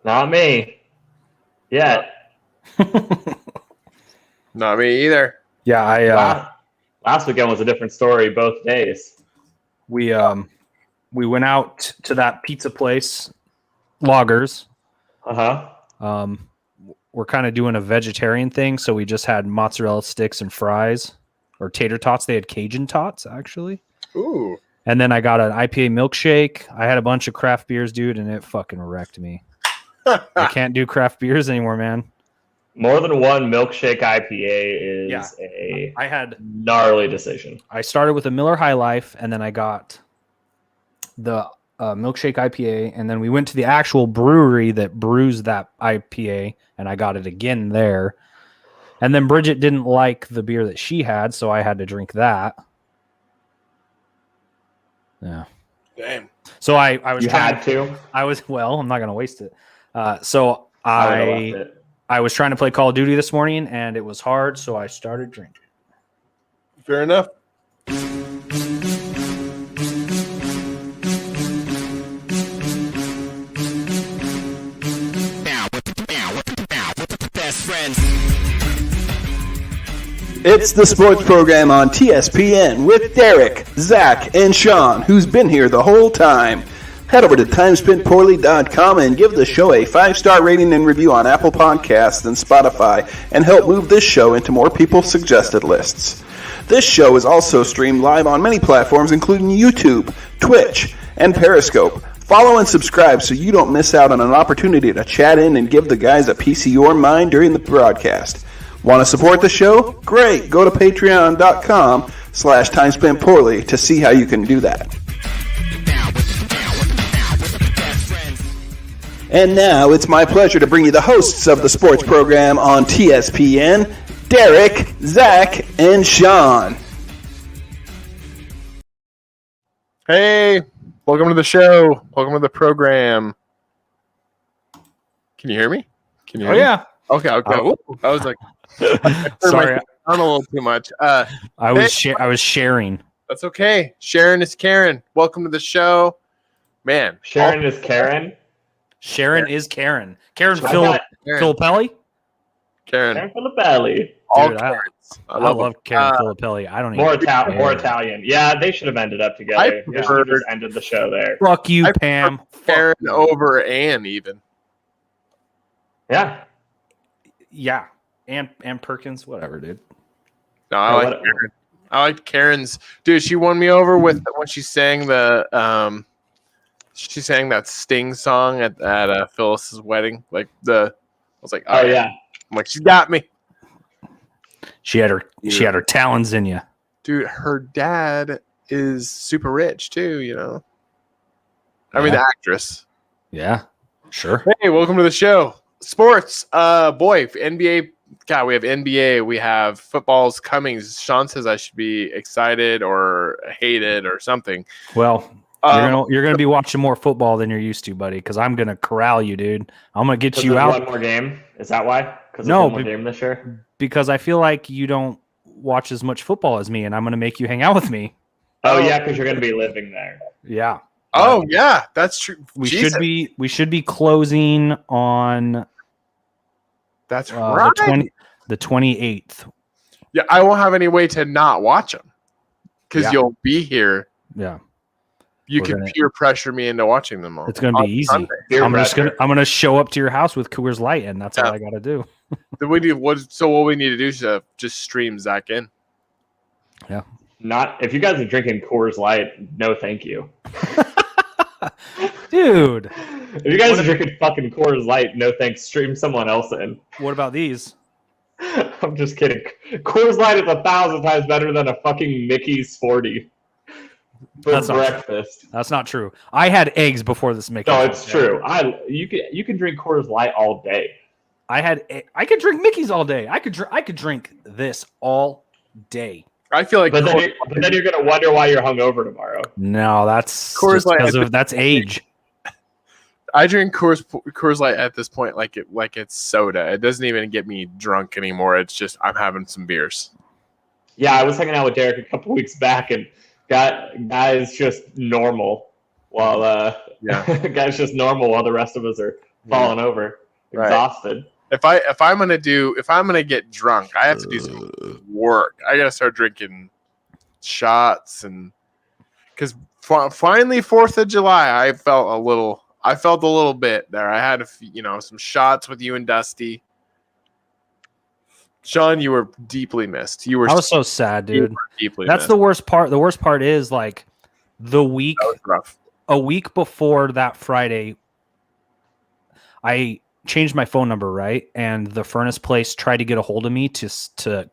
Not me. Yeah. Not me either. Yeah, Last weekend was a different story both days. we went out to that pizza place, Loggers. We're kind of doing a vegetarian thing, so we just had mozzarella sticks and fries, or tater tots. They had Cajun tots, actually. Ooh. And then I got an IPA milkshake. I had a bunch of craft beers, dude, and it fucking wrecked me. I can't do craft beers anymore, man. More than one milkshake IPA is I had gnarly decision. I started with a Miller High Life, and then I got the milkshake IPA, and then we went to the actual brewery that brews that IPA, and I got it again there. And then Bridget didn't like the beer that she had, so I had to drink that. Yeah. Damn. So I was. You had to. I'm not gonna waste it. So I was trying to play Call of Duty this morning, and it was hard, so I started drinking. Fair enough. It's the sports program on TSPN with Derek, Zach, and Sean, who's been here the whole time. Head over to timespentpoorly.com and give the show a 5-star rating and review on Apple Podcasts and Spotify, and help move this show into more people's suggested lists. This show is also streamed live on many platforms, including YouTube, Twitch, and Periscope. Follow and subscribe so you don't miss out on an opportunity to chat in and give the guys a piece of your mind during the broadcast. Want to support the show? Great! Go to patreon.com/timespentpoorly to see how you can do that. And now it's my pleasure to bring you the hosts of the sports program on TSPN, Derek, Zach, and Sean. Hey, welcome to the show. Welcome to the program. Can you hear me? Can you hear me? Yeah. Okay. Oh. I was like, Sorry, I'm a little too much. I was sharing. That's okay. Sharon is Karen. Welcome to the show, man. Sharon is Karen. Sharon is Karen. Karen Karen. Filippelli? Karen Filippelli. All Dude, Karens. I love Karen Filippelli. I don't even More care. Italian. Yeah, they should have ended up together. They should have just ended the show there. Fuck you, I Pam. Karen Fuck you. over Ann even. Yeah. Yeah. And Perkins, whatever, dude. No, I like Karen. I like Karen's. Dude, she won me over with when she sang that Sting song at Phyllis's wedding. I was like, Oh yeah. I'm like, she got me. She had her talons in you. Dude, her dad is super rich too, you know. I mean, the actress. Yeah, sure. Hey, welcome to the show. Sports, NBA. God, we have NBA. We have football's coming. Sean says I should be excited or hated or something. Well, you're gonna be watching more football than you're used to, buddy. Because I'm gonna corral you, dude. I'm gonna get you out. One more game. Is that why? Because no, one more game this year. Because I feel like you don't watch as much football as me, and I'm gonna make you hang out with me. Oh yeah, because you're gonna be living there. Yeah. Oh yeah, that's true. We should be closing on. That's right. The 28th. Yeah, I won't have any way to not watch them because you'll be here. Yeah. You can peer pressure me into watching them all. It's going to be easy. I'm going to show up to your house with Coors Light, and that's all I got to do. What we need to do is just stream Zach in. Yeah. If you guys are drinking Coors Light, no thank you. Dude. If you guys are drinking fucking Coors Light, no thanks. Stream someone else in. What about these? I'm just kidding. Coors Light is 1,000 times better than a fucking Mickey's 40 for breakfast. That's not true. I had eggs before this Mickey. No, it's true. You can drink Coors Light all day. I could drink Mickey's all day. I could drink this all day. I feel like, but then you're gonna wonder why you're hungover tomorrow. No, that's Coors Light because that's age. I drink Coors Light at this point like it's soda. It doesn't even get me drunk anymore. It's just I'm having some beers. Yeah, I was hanging out with Derek a couple weeks back, and guy's just normal, while guy's just normal while the rest of us are falling over, Right. exhausted. If I'm gonna get drunk, I have to do some work. I gotta start drinking shots, and because finally 4th of July, I felt a little bit there. I had some shots with you and Dusty. Sean, you were deeply missed. I was so sad, dude. Deeply That's missed. the worst part. The worst part is like the week, That was rough. a week before that Friday, I changed my phone number, right? And the furnace place tried to get a hold of me to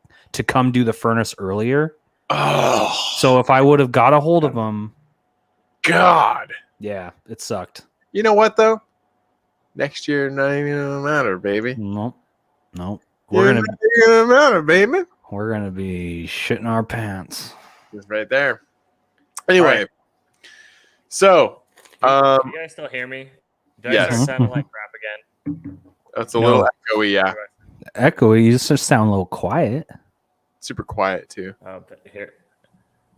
come do the furnace earlier. Oh, So if I would have got a hold of them, God. yeah, it sucked. You know what though? Next year, not even gonna matter, baby. Nope. Not even gonna matter, baby. We're gonna be shitting our pants. It's right there. Anyway, Right. so you guys still hear me? Do I Yes. start sounding like crap again? that's a little echoey, yeah. Echoey, you just sound a little quiet. Super quiet too. Oh, but here.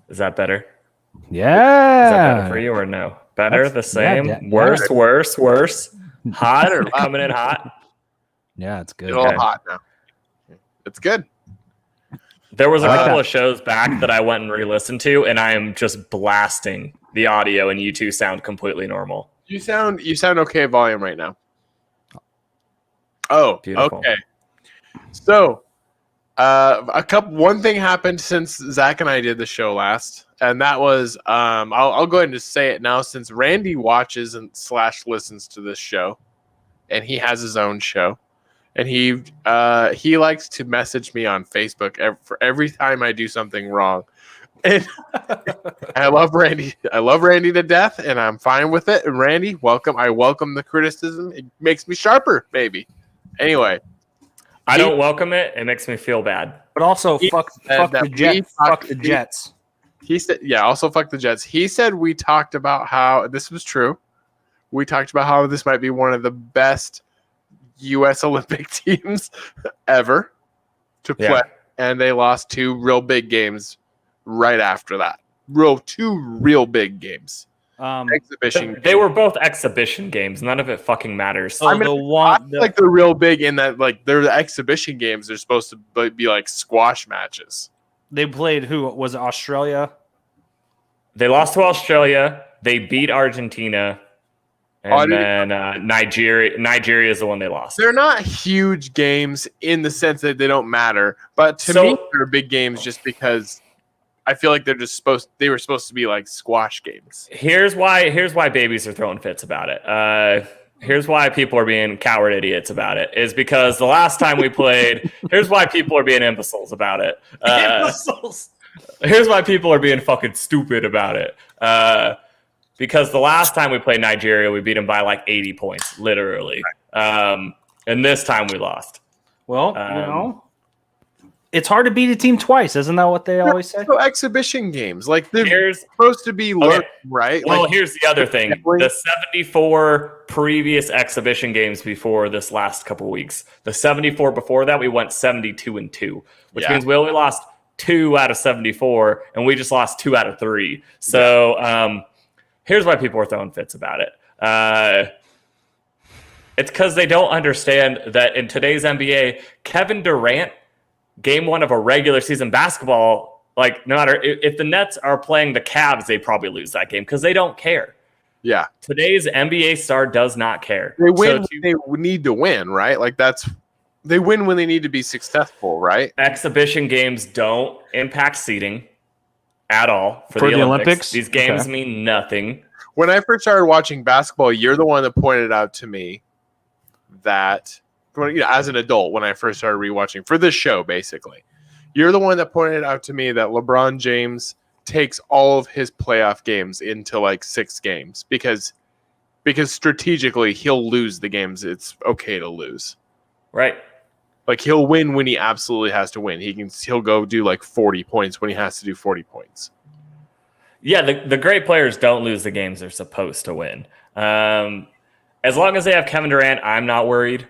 Is that better? Yeah. Is that better for you or no? Better, That's- the same, yeah, worse. Hot, coming in hot. Yeah, it's good. It's all Okay. hot now. It's good. There was a I like couple that. of shows back that I went and re-listened to, and I am just blasting the audio, and you two sound completely normal. You sound okay volume right now. Oh, Beautiful. okay. So, one thing happened since Zach and I did the show last, and that was I'll go ahead and just say it now since Randy watches and / listens to this show, and he has his own show, and he likes to message me on Facebook for every time I do something wrong. And I love Randy. I love Randy to death, and I'm fine with it. And Randy, welcome. I welcome the criticism. It makes me sharper, maybe. Anyway, I don't welcome it. It makes me feel bad. But also, He fuck said the that Jets. we Fuck the talked- Jets. he said, yeah, also fuck the Jets. He said we talked about how this was true. We talked about how this might be one of the best U.S. Olympic teams ever to play, Yeah. and they lost 2 real big games right after that. 2 real big games. Exhibition. They were both exhibition games. None of it fucking matters. So I mean, the I one, feel like they're real big in that, like, they're the exhibition games. They're supposed to be like squash matches. they played. Who was it? Australia? They lost to Australia. They beat Argentina. And then Nigeria. Nigeria is the one they lost. They're not huge games in the sense that they don't matter, but to So- me, they're big games just because I feel like they were supposed to be like squash games. Here's why babies are throwing fits about it. Here's why people are being coward idiots about it. Is because the last time we played, here's why people are being imbeciles about it. Here's why people are being fucking stupid about it. Because the last time we played Nigeria, we beat them by like 80 points, literally. And this time we lost. Well, it's hard to beat a team twice, isn't that what they always say? So exhibition games, like they're Here's supposed to be learned, right? Well, Like, here's the other thing. The 74 previous exhibition games before this last couple of weeks, the 74 before that, we went 72-2, which Yeah. means we only lost 2 out of 74, and we just lost 2 out of 3. So here's why people are throwing fits about it. It's because they don't understand that in today's NBA, Kevin Durant, game 1 of a regular season basketball, like no matter if the Nets are playing the Cavs, they probably lose that game because they don't care. yeah, Today's NBA star does not care. they win So when they need to win, right? Like they win when they need to be successful, right? exhibition games don't impact seeding at all for, For the the Olympics. Olympics? These games Okay. mean nothing. When I first started watching basketball, you're the one that pointed out to me that, as an adult, when I first started rewatching for this show, basically, you're the one that pointed out to me that LeBron James takes all of his playoff games into like 6 games because strategically he'll lose the games it's okay to lose. Right. Like he'll win when he absolutely has to win. He'll go do like 40 points when he has to do 40 points. Yeah, the great players don't lose the games they're supposed to win. As long as they have Kevin Durant, I'm not worried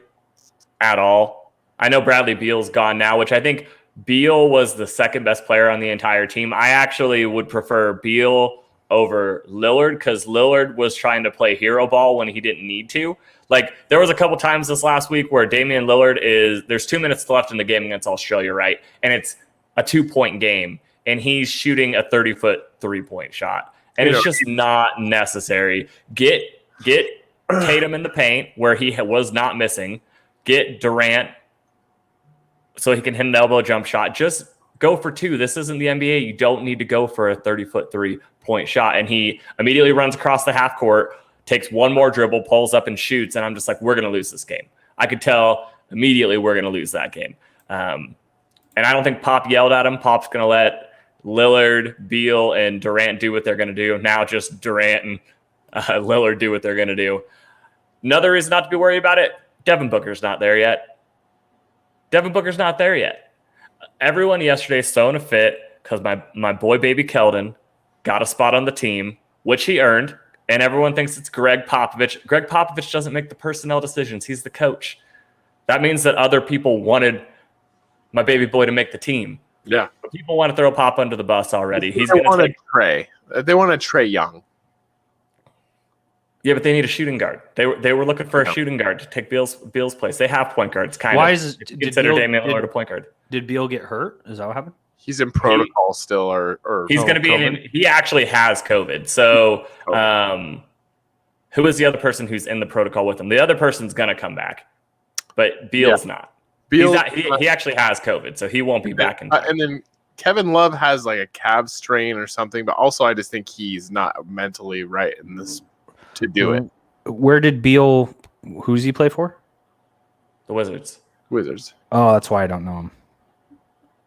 at all. I know Bradley Beal's gone now, which I think Beal was the second best player on the entire team. I actually would prefer Beal over Lillard because Lillard was trying to play hero ball when he didn't need to. Like, there was a couple times this last week where Damian Lillard there's 2 minutes left in the game against Australia, right? And it's a 2-point game, and he's shooting a 30-foot 3-point shot. And it's just not necessary. Get Tatum in the paint where he was not missing. Get Durant so he can hit an elbow jump shot. Just go for 2. This isn't the NBA. You don't need to go for a 30-foot 3-point shot. And he immediately runs across the half court, takes one more dribble, pulls up and shoots. And I'm just like, we're going to lose this game. I could tell immediately we're going to lose that game. And I don't think Pop yelled at him. Pop's going to let Lillard, Beal, and Durant do what they're going to do. Now just Durant and Lillard do what they're going to do. Another reason not to be worried about it, Devin Booker's not there yet. Everyone yesterday so in a fit because my boy baby Keldon got a spot on the team, which he earned, and everyone thinks it's Greg Popovich. Greg Popovich doesn't make the personnel decisions. He's the coach. That means that other people wanted my baby boy to make the team. Yeah. But people want to throw Pop under the bus already. He's going to take Trey. They want a Trey Young. Yeah, but they need a shooting guard. They were looking for a shooting guard to take Beal's place. They have point guards, kind of. Why is it? Consider Damian Lillard a point guard? Did Beal get hurt? Is that what happened? He's in protocol still, or he's going to be he actually has COVID. So, who is the other person who's in the protocol with him? The other person's going to come back, but Beal's not. Beal, he actually has COVID, so he won't be back in time. And then Kevin Love has like a calf strain or something, but also I just think he's not mentally right in this to do it. Where did Beal? Who's he play for? The Wizards. Oh, that's why I don't know him.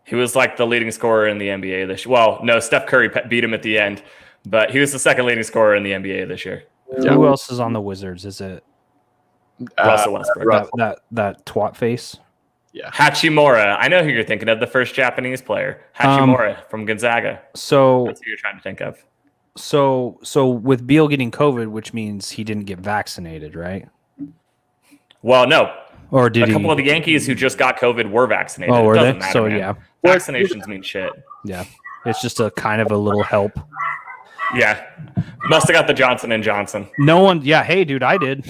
He was like the leading scorer in the NBA this year. Well, no, Steph Curry beat him at the end, but he was the second leading scorer in the NBA this year. Yeah. Who else is on the Wizards? Is it Russell Westbrook? That twat face? Yeah, Hachimura. I know who you're thinking of, the first Japanese player, Hachimura from Gonzaga. So that's who you're trying to think of. So with Beal getting COVID, which means he didn't get vaccinated, right? Well, no. Or did a couple of the Yankees who just got COVID were vaccinated? Oh, were they? Matter, so man. yeah, vaccinations mean shit. Yeah, it's just a kind of a little help. Yeah, must have got the Johnson & Johnson. No one. Yeah, hey, dude, I did.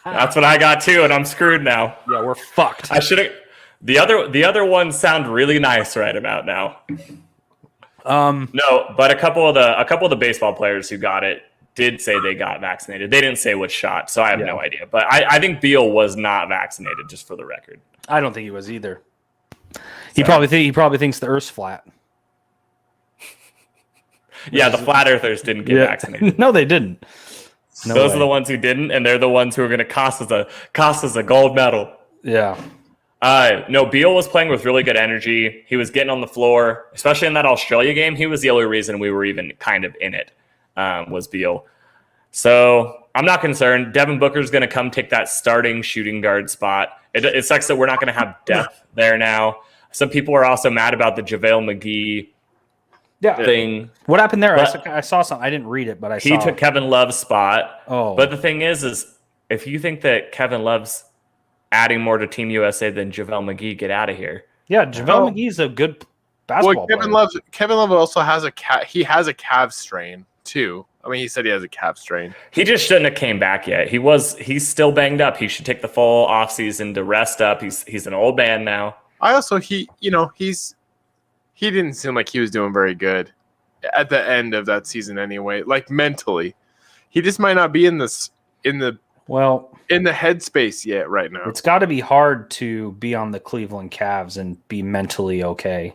That's what I got too, and I'm screwed now. Yeah, we're fucked. I should have. The other ones sound really nice right about now. No, but a couple of the baseball players who got it did say they got vaccinated. They didn't say which shot, so I have no idea. But I think Beal was not vaccinated, just for the record. I don't think he was either. He probably thinks the Earth's flat. Yeah, the flat earthers didn't get vaccinated. No, they didn't. No Those way. are the ones who didn't, and they're the ones who are going to cost us a gold medal. Yeah. No, Beal was playing with really good energy. He was getting on the floor, especially in that Australia game. He was the only reason we were even kind of in it, was Beal. So I'm not concerned. Devin Booker's going to come take that starting shooting guard spot. It sucks that we're not going to have depth there now. Some people are also mad about the JaVale McGee thing. What happened there? I saw something. I didn't read it, but he took Kevin Love's spot. Oh. But the thing is if you think that Kevin Love's adding more to Team USA than JaVale McGee, get out of here. Yeah, JaVale McGee's a good basketball player. Kevin Love also has a calf strain too. I mean, he said he has a calf strain. He just shouldn't have came back yet. He's still banged up. He should take the full offseason to rest up. He's an old man now. He didn't seem like he was doing very good at the end of that season anyway. Like mentally, he just might not be in the headspace yet right now. It's got to be hard to be on the Cleveland Cavs and be mentally okay.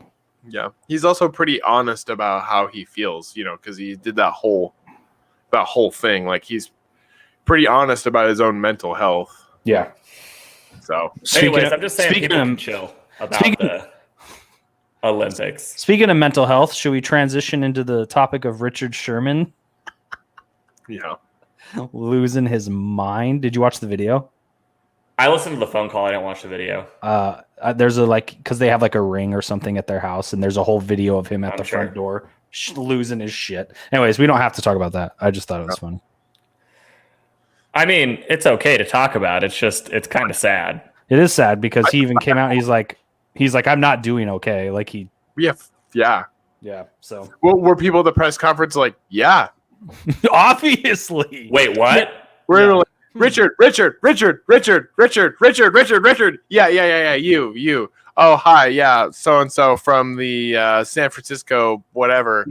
Yeah, he's also pretty honest about how he feels, because he did that whole thing. Like he's pretty honest about his own mental health. Yeah. So, anyways, I'm just saying people can chill about the Olympics. Speaking of mental health, should we transition into the topic of Richard Sherman? Yeah. Losing his mind. Did you watch the video? I listened to the phone call. I didn't watch the video. There's because they have like a ring or something at their house, and there's a whole video of him at the front door losing his shit. Anyways, we don't have to talk about that. I just thought it was funny. I mean, it's okay to talk about. It's kind of sad. It is sad because he even came out. And he's like, I'm not doing okay. Like yeah. So were people at the press conference like, yeah, Obviously. Wait, what? We're Richard. Yeah. You. Oh, hi. Yeah, so and so from the San Francisco, whatever.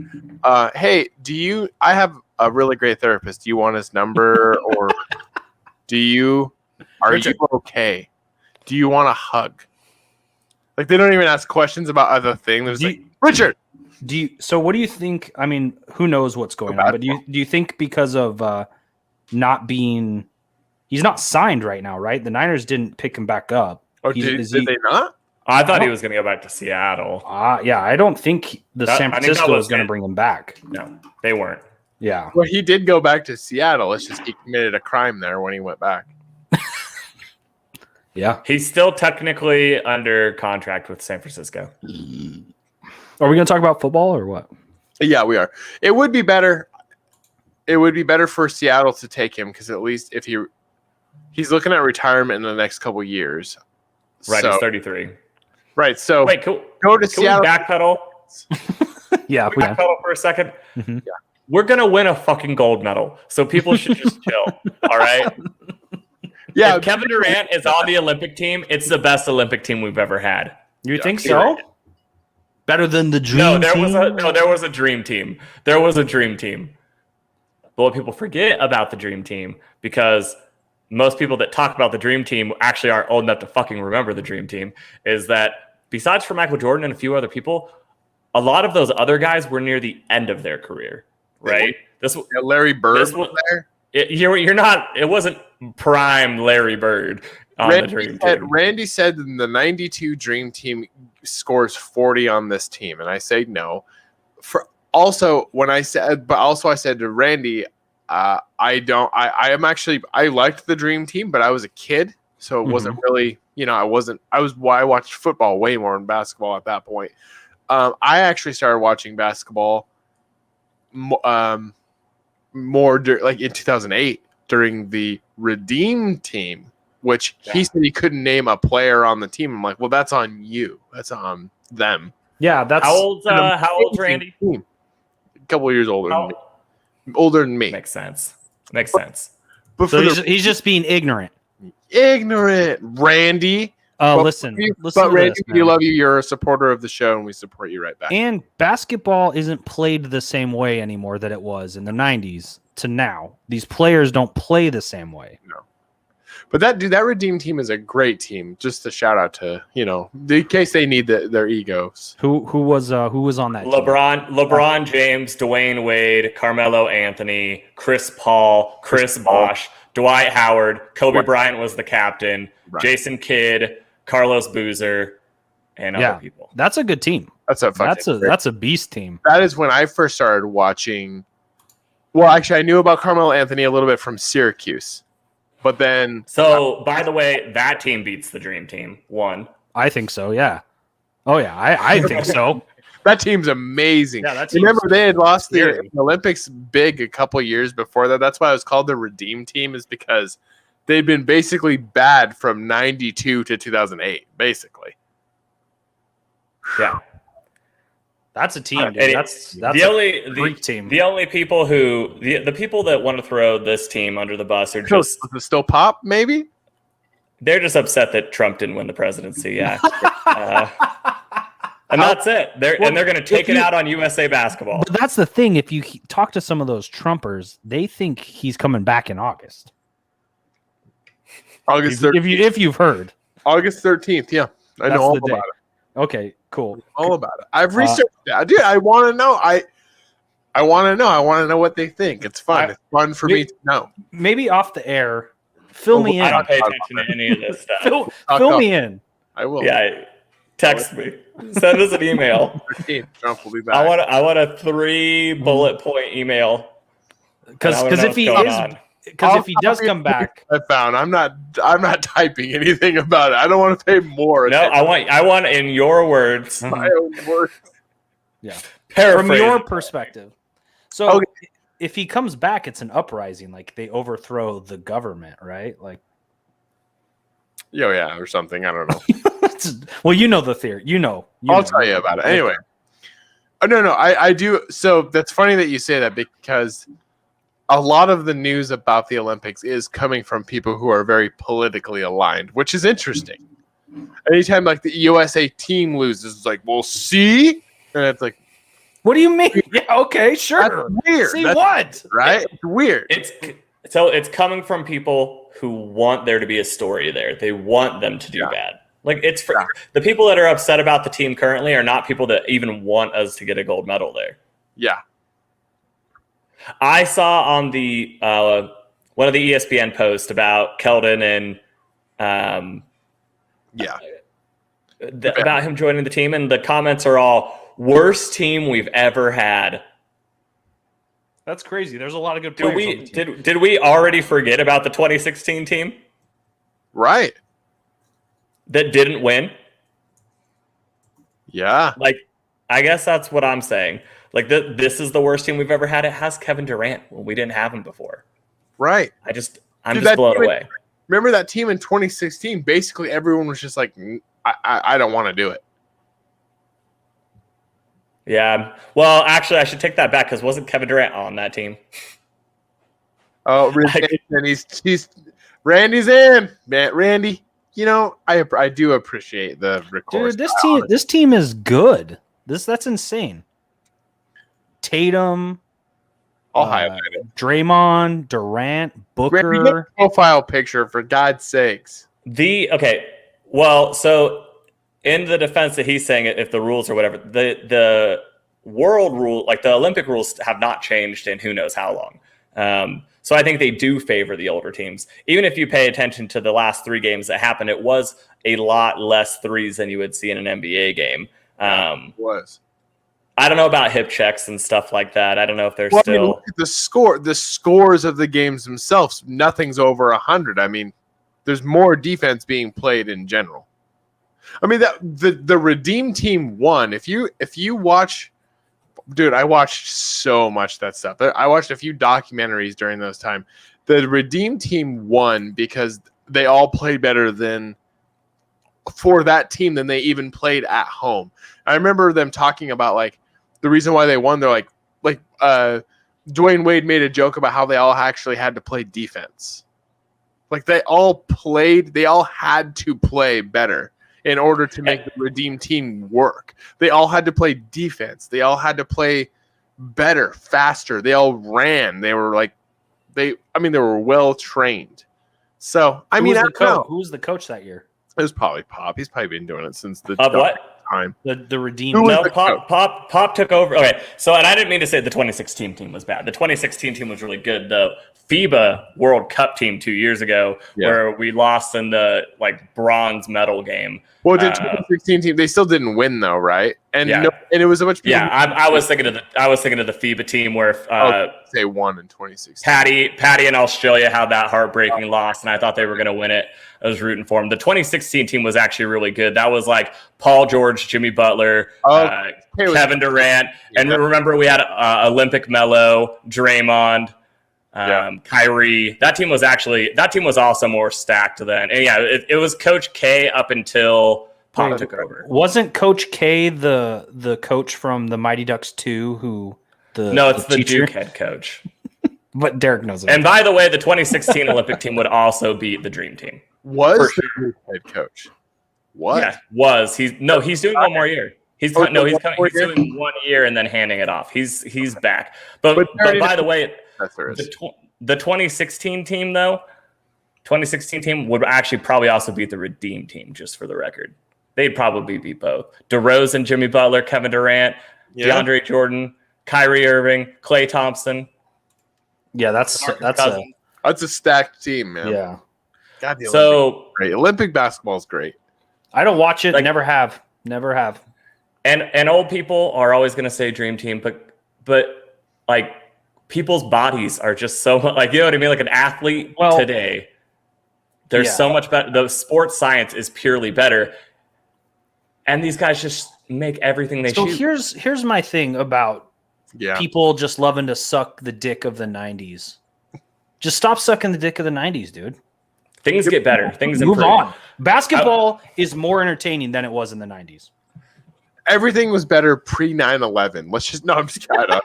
Hey, I have a really great therapist. Do you want his number, or are Richard. you okay? Do you want a hug? Like, they don't even ask questions about other things. They're just like, Richard. So what do you think? I mean, who knows what's going on? But do you think because of not being, he's not signed right now, right? The Niners didn't pick him back up. Or did they not? I thought he was going to go back to Seattle. Yeah, I don't think San Francisco is going to it. bring him back. No, they weren't. Yeah. Well, he did go back to Seattle. It's just he committed a crime there when he went back. Yeah. He's still technically under contract with San Francisco. Are we going to talk about football or what? Yeah, we are. It would be better. It would be better for Seattle to take him because at least if he's looking at retirement in the next couple years. Right, So, he's 33. right. So Wait, go to can Seattle. we backpedal? Yeah. Can we backpedal for a second? Mhm. Yeah. We're going to win a fucking gold medal, so people should just chill. All right? Yeah, If Kevin Durant is on the Olympic team, it's the best Olympic team we've ever had. You think so? Better than the dream No, there team? was a dream team. There was a dream team. But what people forget about the dream team, because most people that talk about the dream team actually aren't old enough to fucking remember the dream team, is that besides for Michael Jordan and a few other people, a lot of those other guys were near the end of their career, right? Larry Bird this was there. You're not. It wasn't prime Larry Bird on the dream team. Randy said the 92 Dream Team scores 40 on this team, and I say no. I said to Randy, I liked the Dream Team, but I was a kid, so it wasn't really, I watched football way more than basketball at that point. I actually started watching basketball more like in 2008 during the Redeem Team, which he said he couldn't name a player on the team. I'm like, well, that's on you. That's on them. Yeah, that's How old's Randy? A couple of years older than me. Makes sense. But so he's just being ignorant. Ignorant, Randy. Listen, Randy, this, we love you. You're a supporter of the show, and we support you right back. And basketball isn't played the same way anymore that it was in the 90s to now. These players don't play the same way. No. But that Redeem Team is a great team. Just a shout out to, in case they need their egos. Who was on that team? LeBron James, Dwayne Wade, Carmelo Anthony, Chris Paul, Chris Bosh, Dwight Howard, Kobe Bryant was the captain, right. Jason Kidd, Carlos Boozer, and other people. That's a good team. That's a beast team. That is when I first started watching. Well, actually, I knew about Carmelo Anthony a little bit from Syracuse, but then. So, by the way, that team beats the Dream Team. One. I think so. Yeah. Oh yeah, I think so. That team's amazing. Yeah, remember they had lost the Olympics big a couple years before that. That's why it was called the Redeem Team, is because they'd been basically bad from 92 to 2008, basically. Yeah. That's a team, dude. That's the Greek team. The only people who the people that want to throw this team under the bus are just Does it still pop, maybe? They're just upset that Trump didn't win the presidency. Yeah. And that's it. They're going to take it out on USA Basketball. But that's the thing. If you talk to some of those Trumpers, they think he's coming back in August. August 13th. If you've heard. August 13th, yeah. I know all about it. Okay, cool. All about it. I've researched that. Dude, I want to know. I want to know. I want to know what they think. It's fun. It's fun for me to know. Maybe off the air, fill me in. I don't pay attention to any of this stuff. Fill me in. I will. Yeah, text me. Send us an email. 13th, Trump will be back. I want a 3 bullet point email. Because if he does come back, I found I'm not typing anything about it. I don't want to pay more. No, I want in your words. My own words. Yeah. Paraphrase. From your perspective. So if he comes back, it's an uprising. Like they overthrow the government, right? Like, yeah, or something. I don't know. Well, you know the theory. I'll tell you about it. Anyway. Oh, no, I do. So that's funny that you say that because a lot of the news about the Olympics is coming from people who are very politically aligned, which is interesting. Anytime like the USA team loses, it's like, well, see, and it's like, what do you mean? Yeah, okay, sure. that's weird. See That's what? right? It's weird. It's coming from people who want there to be a story there. They want them to do bad. Like the people that are upset about the team currently are not people that even want us to get a gold medal there. Yeah. I saw on the one of the ESPN posts about Keldon and about him joining the team, and the comments are all worst team we've ever had. That's crazy. There's a lot of good players on the team. Did we already forget about the 2016 team? Right. That didn't win? Yeah. Like, I guess that's what I'm saying. Like, this is the worst team we've ever had. It has Kevin Durant when we didn't have him before. Right. I'm just blown away. Remember that team in 2016? Basically, everyone was just like, I don't want to do it. Yeah. Well, actually, I should take that back because wasn't Kevin Durant on that team? Oh, and he's Randy's in, man. Randy, you know, I do appreciate the record. Dude, this team is good. That's insane. Tatum, I'll highlight it. Draymond, Durant, Booker. Randy, profile picture for God's sakes. Well, so in the defense that he's saying, if the rules or whatever, the world rule, like the Olympic rules, have not changed in who knows how long. So I think they do favor the older teams. Even if you pay attention to the last 3 games that happened, it was a lot less threes than you would see in an NBA game. It was. I don't know about hip checks and stuff like that. I don't know if they're still. I mean, look at the scores of the games themselves. Nothing's over 100. I mean, there's more defense being played in general. I mean, the Redeem team won. If you watch, dude, I watched so much that stuff. I watched a few documentaries during those time. The Redeem team won because they all played better for that team than they even played at home. I remember them talking about like the reason why they won. They're like Dwayne Wade made a joke about how they all actually had to play defense. Like they all had to play better in order to make the Redeem team work. They all had to play defense. They all had to play better, faster. They all ran. They were they were well trained. So Who was the coach that year? It was probably Pop. He's probably been doing it since the time. The Redeem. No, Pop took over. Okay, so and I didn't mean to say the 2016 team was bad. The 2016 team was really good. The FIBA World Cup team 2 years ago, where we lost in the bronze medal game. Well, the 2016 team, they still didn't win though, right? And and it was a bunch of people. Yeah, I was thinking of the FIBA team where they won in 2016. Patty in Australia had that heartbreaking loss, and I thought they were going to win it. I was rooting for them. The 2016 team was actually really good. That was like Paul George, Jimmy Butler, Kevin Durant, and remember we had Olympic Melo, Draymond. Kyrie. That team was also more stacked then. And it was Coach K up until Pop took over. Wasn't Coach K the coach from the Mighty Ducks 2 it's the Duke head coach. But Derek knows it. And by the way, the 2016 Olympic team would also beat the Dream Team. Was the Duke head coach? What? Yeah, was. He's doing one more year. He's doing 1 year and then handing it off. He's back. But by the way, the 2016 team, though, 2016 team would actually probably also beat the Redeem team, just for the record. They'd probably beat both. DeRozan, Jimmy Butler, Kevin Durant, DeAndre Jordan, Kyrie Irving, Klay Thompson. Yeah, that's a stacked team, man. Yeah. God, great. Olympic basketball is great. I don't watch it. Never have. And old people are always going to say Dream Team, but like people's bodies are just so much, you know what I mean? Like an athlete today, there's so much better. The sports science is purely better. And these guys just make everything they shoot. So here's my thing about people just loving to suck the dick of the 90s. Just stop sucking the dick of the 90s, dude. Things get better. Things move improve. on. Basketball is more entertaining than it was in the 90s. Everything was better pre 9/11. I'm just kidding.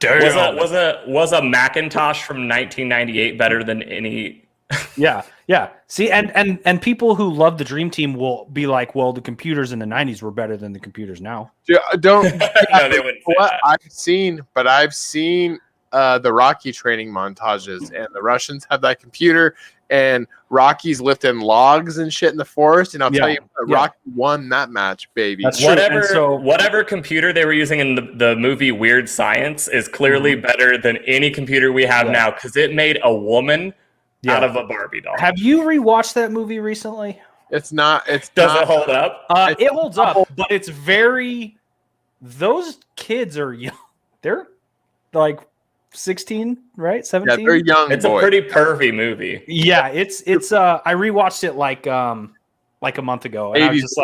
Damn. Was a Macintosh from 1998 better than any? Yeah. See, and people who love the Dream Team will be like, well, the computers in the 90s were better than the computers now. Yeah, don't. No, they wouldn't say that. I've seen the Rocky training montages, and the Russians have that computer, and Rocky's lifting logs and shit in the forest. And I'll tell you, Rocky won that match, baby. That's true. Whatever computer they were using in the movie Weird Science is clearly better than any computer we have now, because it made a woman out of a Barbie doll. Have you rewatched that movie recently? Does it hold up? It holds up, but it's very. Those kids are young. They're like 16, right? 17. Yeah, they're young. It's a pretty pervy movie. Yeah, it's. I rewatched it like a month ago, and I was just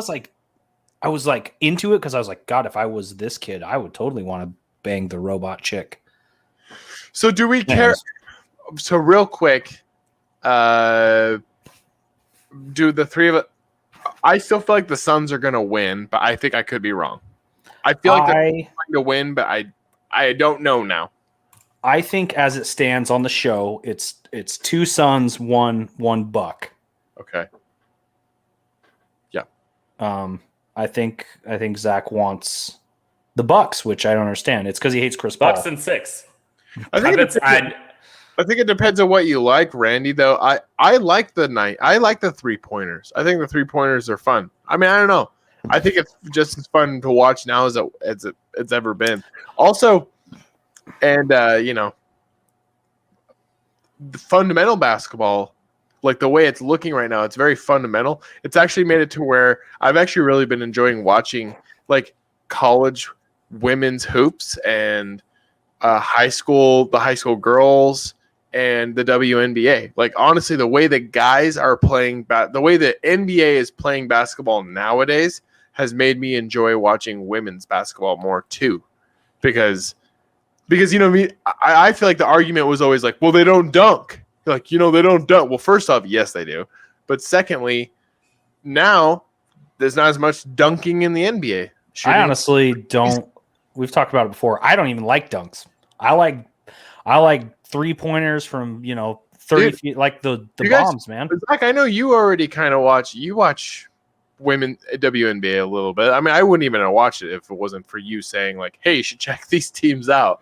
like, I was like into it because I was like, God, if I was this kid, I would totally want to bang the robot chick. So do we care? So real quick, do the three of it? I still feel like the Suns are going to win, but I think I could be wrong. I feel like they're going to win, but I don't know now. I think as it stands on the show, it's 2 Suns, 1 Buck. Okay. Yeah. I think Zach wants the Bucks, which I don't understand. It's because he hates Chris Paul. Bucks and 6. I think it depends on what you like, Randy. Though I like the 3-pointers. I think the 3-pointers are fun. I mean, I don't know. I think it's just as fun to watch now as it's ever been. Also, and the fundamental basketball, like the way it's looking right now, it's very fundamental. It's actually made it to where I've actually really been enjoying watching like college women's hoops and the high school girls and the WNBA. Like honestly, the way the guys are playing, the way the NBA is playing basketball nowadays has made me enjoy watching women's basketball more too, because I feel like the argument was always like, well, they don't dunk. Like, they don't dunk. Well, first off, yes, they do. But secondly, now there's not as much dunking in the NBA. I honestly don't. We've talked about it before. I don't even like dunks. I like 3-pointers from 30 feet, like the bombs, man. Zach, I know you already kind of watch women WNBA a little bit. I mean, I wouldn't even have watched it if it wasn't for you saying like, hey, you should check these teams out.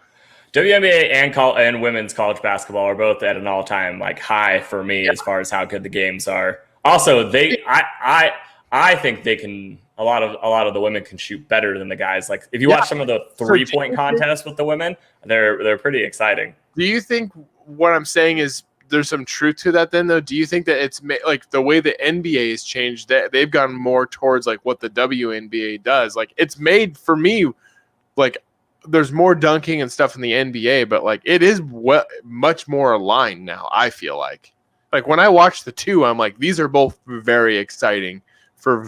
WNBA and women's college basketball are both at an all-time like high for me as far as how good the games are. Also, I think they can. A lot of the women can shoot better than the guys. Like if you watch some of the 3-point contests with the women, they're pretty exciting. Do you think what I'm saying is there's some truth to that? Then though, do you think that it's like the way the NBA has changed, that they've gone more towards like what the WNBA does? Like it's made for me like. There's more dunking and stuff in the NBA, but like it is much more aligned now. I feel like when I watch the two, I'm like, these are both very exciting for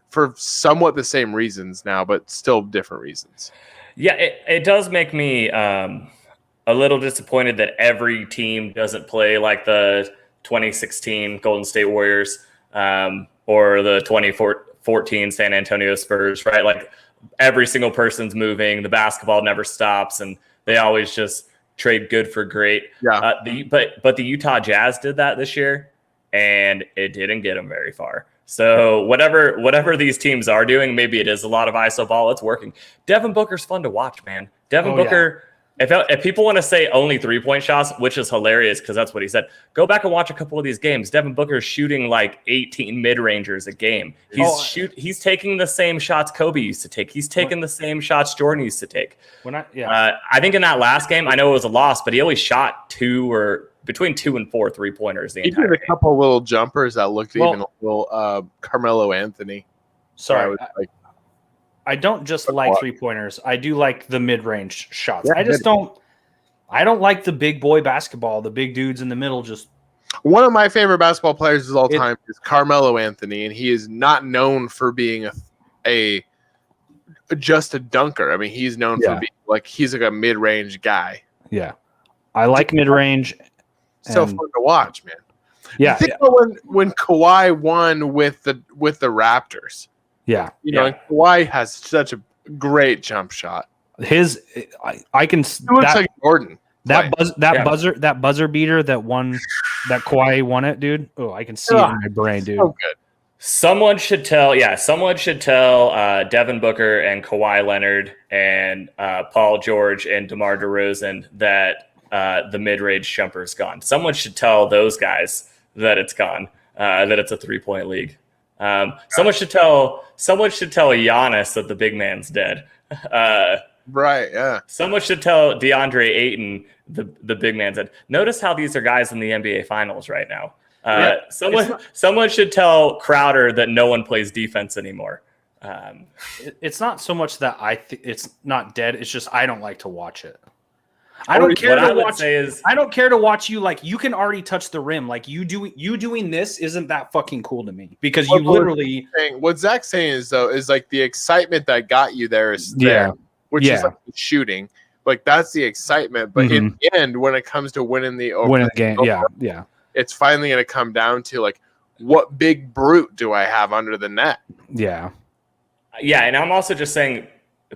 for somewhat the same reasons now, but still different reasons. Yeah, it does make me a little disappointed that every team doesn't play like the 2016 Golden State Warriors or the 2014 San Antonio Spurs, right? Like every single person's moving, the basketball never stops, and they always just trade good for great. Yeah. But the Utah Jazz did that this year, and it didn't get them very far. So whatever these teams are doing, maybe it is a lot of iso ball. It's working. Devin Booker's fun to watch, man. Devin Booker. Yeah. If people want to say only 3-point shots, which is hilarious because that's what he said, go back and watch a couple of these games. Devin Booker's shooting like 18 mid-rangers a game. He's taking the same shots Kobe used to take. He's taking the same shots Jordan used to take. I think in that last game, I know it was a loss, but he always shot between 2 and 4 3-pointers the entire game. He did a couple little jumpers that looked even a little Carmelo Anthony. Sorry. I don't just like 3-pointers. I do like the mid-range shots. Yeah, I don't like the big boy basketball. The big dudes in the middle just. One of my favorite basketball players of all time is Carmelo Anthony, and he is not known for being just a dunker. I mean, he's known for being he's like a mid-range guy. Yeah, I like mid-range. So fun to watch, man. Yeah. Think about when Kawhi won with the Raptors. Yeah. And Kawhi has such a great jump shot. I can It looks like Jordan. that buzzer beater that Kawhi won it, dude. Oh, I can see it in my brain, dude. So good. Someone should tell Devin Booker and Kawhi Leonard and Paul George and DeMar DeRozan that the mid-range jumper's gone. Someone should tell those guys that it's gone, that it's a 3-point league. Someone should tell Giannis that the big man's dead. Right, yeah. Someone should tell DeAndre Ayton the big man's dead. Notice how these are guys in the NBA Finals right now. Someone should tell Crowder that no one plays defense anymore. It's not so much that it's not dead. It's just I don't like to watch it. I don't care to watch you. Like, you can already touch the rim. Like, you doing this isn't that fucking cool to me, because you literally. What Zach's saying is like the excitement that got you there is there, which is like the shooting. Like, that's the excitement. But in the end, when it comes to winning the game, it's finally going to come down to, like, what big brute do I have under the net? Yeah. Yeah, and I'm also just saying,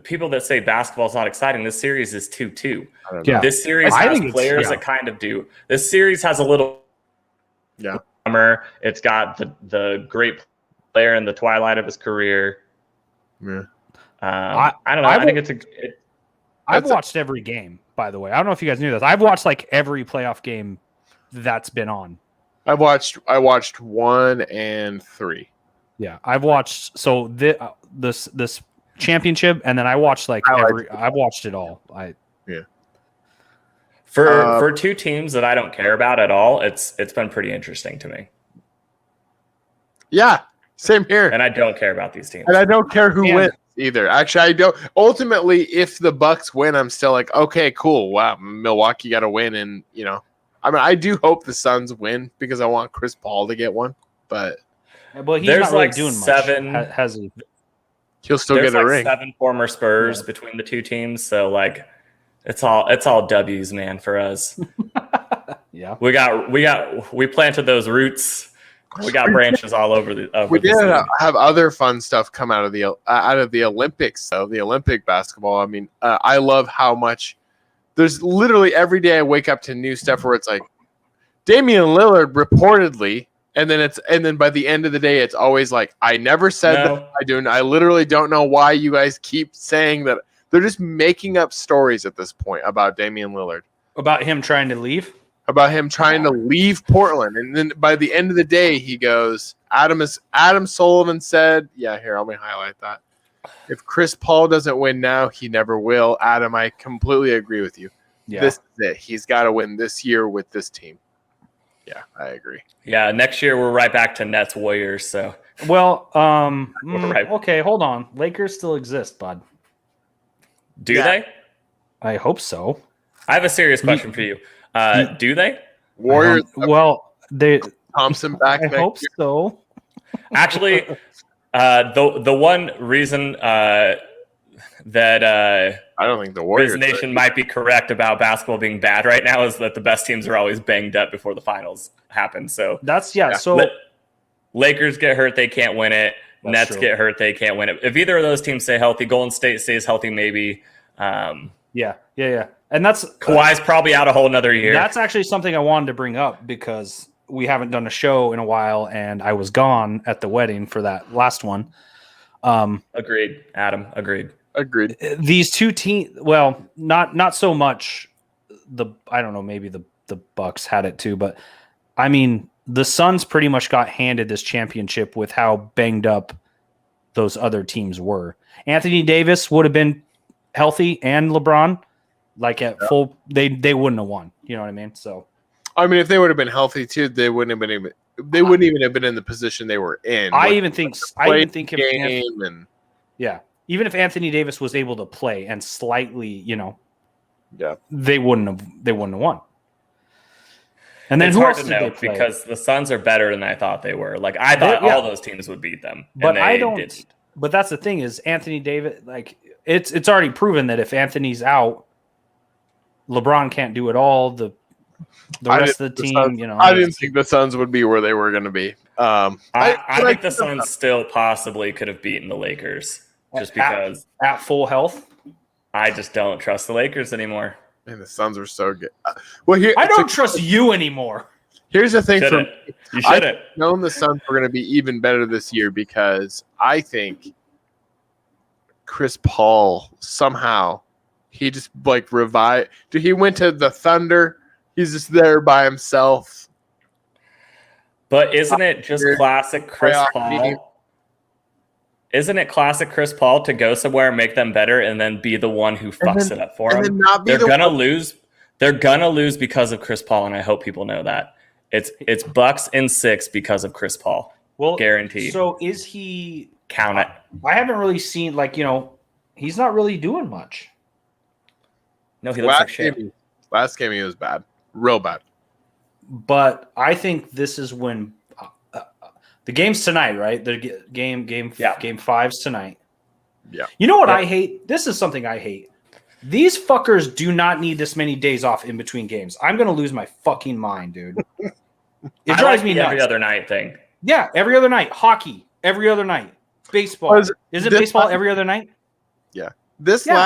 people that say basketball is not exciting, this series is 2-2. Yeah. This series has players that kind of do. This series has a little summer. It's got the great player in the twilight of his career. Yeah. I don't know. I think I've watched every game, by the way. I don't know if you guys knew this. I've watched like every playoff game that's been on. I watched 1 and 3. Yeah, I've watched this championship, and then I watched I've watched it all. For two teams that I don't care about at all, it's been pretty interesting to me. Yeah, same here. And I don't care about these teams. And I don't care who wins either. Actually, I don't. Ultimately, if the Bucks win, I'm still like, okay, cool. Wow, Milwaukee got to win, and I mean, I do hope the Suns win because I want Chris Paul to get one. But he's there's not really like doing seven. Much, has he? He'll still get a ring. 7 former Spurs between the two teams, so like it's all W's, man, for us. Yeah, we planted those roots. We got branches all over the. We did have other fun stuff come out of the Olympics, though. The Olympic basketball. I mean, I love how much. There's literally every day I wake up to new stuff where it's like Damian Lillard reportedly. And then by the end of the day, it's always like, I never said that. I literally don't know why you guys keep saying that. They're just making up stories at this point about Damian Lillard. About him trying to leave? About him trying to leave Portland. And then by the end of the day, he goes, Adam Sullivan said, here, let me highlight that. If Chris Paul doesn't win now, he never will. Adam, I completely agree with you. Yeah. This is it. He's got to win this year with this team. Yeah, I agree. Yeah, next year we're right back to Nets Warriors. So, well, okay, hold on. Lakers still exist, bud. Do they? I hope so. I have a serious question for you. Do they? Warriors. They Thompson back. I hope so. Actually, the one reason that I don't think the Warriors Riz Nation might be correct about basketball being bad right now is that the best teams are always banged up before the finals happen. So so Lakers get hurt, they can't win it. Nets true. Get hurt, they can't win it. If either of those teams stay healthy, Golden State stays healthy, maybe. Yeah. And that's Kawhi's probably out a whole nother year. That's actually something I wanted to bring up because we haven't done a show in a while, and I was gone at the wedding for that last one. Agreed, Adam. Agreed. These two teams, well, not so much. I don't know, maybe the Bucks had it too, but I mean, the Suns pretty much got handed this championship with how banged up those other teams were. Anthony Davis would have been healthy, and LeBron, like at full, they wouldn't have won. You know what I mean? So, I mean, if they would have been healthy too, they wouldn't even have been in the position they were in. I even think even if Anthony Davis was able to play and slightly, they wouldn't have won. And then it's who hard else to did know they play? because the Suns are better than I thought they were. Like I thought all those teams would beat them, but I don't. Didn't. But that's the thing is Anthony Davis. Like it's already proven that if Anthony's out, LeBron can't do it all. The rest of the team, Suns, I didn't think the Suns would be where they were going to be. I think the Suns still possibly could have beaten the Lakers just because at full health. I just don't trust the Lakers anymore. And the Suns are so good. Well, here I don't trust you anymore. Here's the thing. Shouldn't. You shouldn't. I've known the Suns were going to be even better this year because I think Chris Paul somehow he just like revived. Dude, he went to the Thunder. He's just there by himself. But isn't it just classic Chris Paul? Isn't it classic Chris Paul to go somewhere and make them better and then be the one who fucks it up for them? They're gonna lose. They're gonna lose because of Chris Paul, and I hope people know that. It's Bucks in 6 because of Chris Paul. Well, guaranteed. So is he? Count it. I haven't really seen he's not really doing much. No, he looks like shit. Last game he was bad, real bad. But I think this is when the game's tonight, right? The game 5's tonight. Yeah. You know what I hate? This is something I hate. These fuckers do not need this many days off in between games. I'm gonna lose my fucking mind, dude. It drives me nuts. Every other night thing. Yeah, every other night. Hockey, every other night. Baseball. Is it baseball every other night? Yeah.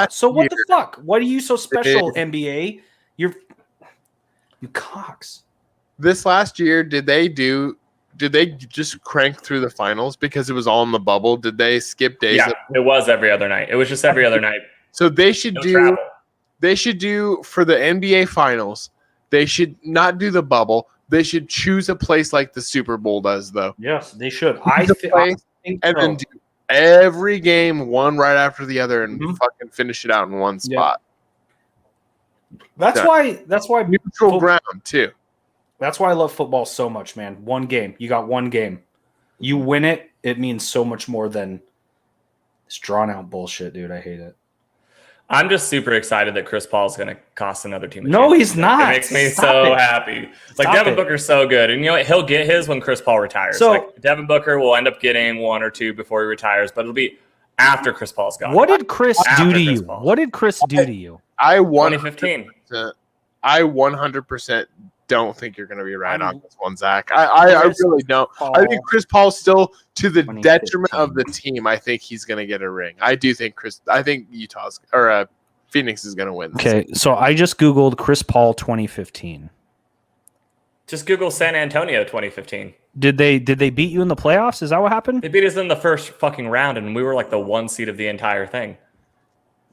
So what the fuck? What are you so special, NBA? You cocks. This last year, did they just crank through the finals because it was all in the bubble? Did they skip days? Yeah, it was every other night. It was just every other night. So they should They should do for the NBA finals. They should not do the bubble. They should choose a place like the Super Bowl does, though. Yes, they should. Then do every game one right after the other and fucking finish it out in one spot. That's why neutral ground too. That's why I love football so much, man. One game. You got one game. You win it, it means so much more than this drawn out bullshit, dude. I hate it. I'm just super excited that Chris Paul is going to cost another team a No, he's not. It makes me so happy. Like, Devin Booker's so good. And, you know what? He'll get his when Chris Paul retires. So, like, Devin Booker will end up getting 1 or 2 before he retires, but it'll be after Chris Paul's gone. What did Chris do to you? What did Chris do to you? 2015. I 100% don't think you're going to be right on this one, Zach. I really don't. I think Chris Paul's still to the detriment of the team. I think he's going to get a ring. I do think Phoenix is going to win. Okay, so I just Googled Chris Paul 2015. Just Google San Antonio 2015. Did they beat you in the playoffs? Is that what happened? They beat us in the first fucking round, and we were like the 1 seed of the entire thing.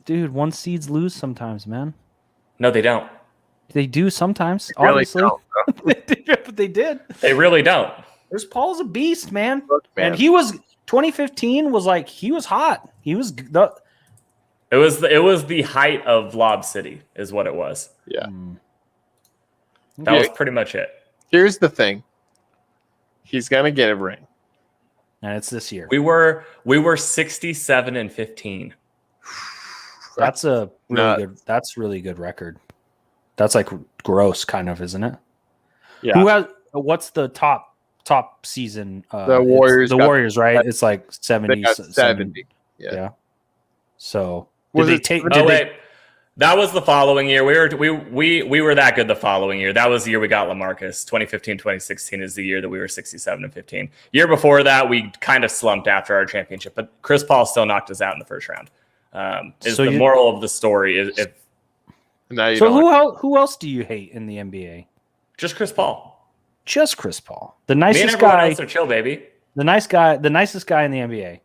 Dude, 1 seeds lose sometimes, man. No, they don't. They do sometimes, really obviously. But they did. They really don't. Chris Paul's a beast, man. Look, man. And he was 2015 was like he was hot. He was It was the height of Lob City, is what it was. Yeah. That was pretty much it. Here's the thing. He's gonna get a ring. And it's this year. We were 67-15. That's a really good record. That's like gross, kind of, isn't it? Yeah. What's the top season? The Warriors. The Warriors, right? It's like 70. 70. Yeah. So wait, that was the following year. We were that good the following year. That was the year we got LaMarcus. 2015-2016 is the year that we were 67-15. Year before that, we kind of slumped after our championship, but Chris Paul still knocked us out in the first round. Moral of the story is if. Who else do you hate in the NBA? Just Chris Paul. Just Chris Paul. The nicest Me and everyone guy. Else are chill, baby. The nicest guy in the NBA.